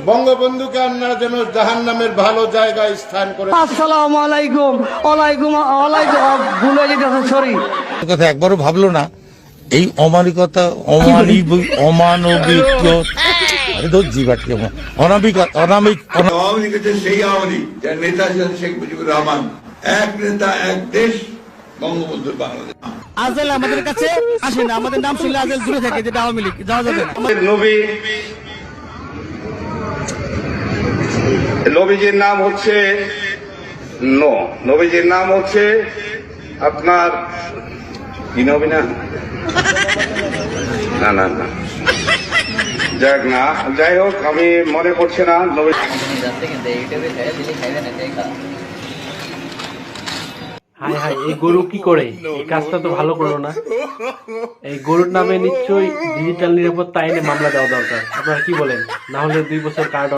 বঙ্গবন্ধুকে আপনারা যেন জাহান্নামের ভালো জায়গায় স্থান করে। আসসালামু আলাইকুম। ওয়ালাইকুম ওয়ালাইকুম। ভুলে যেতেছে, সরি। কথা একবারও ভাবলো না এই অমানবিকতা, অমানবিক অনামিক অনামিক আওয়ামী লীগ হচ্ছে সেই আওয়ামী লীগ যার নেতা ছিলেন শেখ মুজিবুর রহমান। এক নেতা এক দেশ, বঙ্গবন্ধুর বাংলাদেশ। আজেল আমাদের কাছে আসে না, আমাদের নাম শুনলে আজেল দূরে থাকে, যেটা আওয়ামী লীগ যাওয়া যাবে না। নবীজির নাম হচ্ছে নবীজির নাম হচ্ছে আপনার কি নবী না না না না যাই হোক আমি মনে করছি না নবী। হাই হাই, এই গরু কি করে? এই কাজটা তো ভালো করলো না। এই গরুর নামে নিশ্চয়ই ডিজিটাল নিরাপত্তা আইনে মামলা দেওয়া দরকার। আপনারা কি বলেন? না হলে 2 বছর কারাদণ্ড।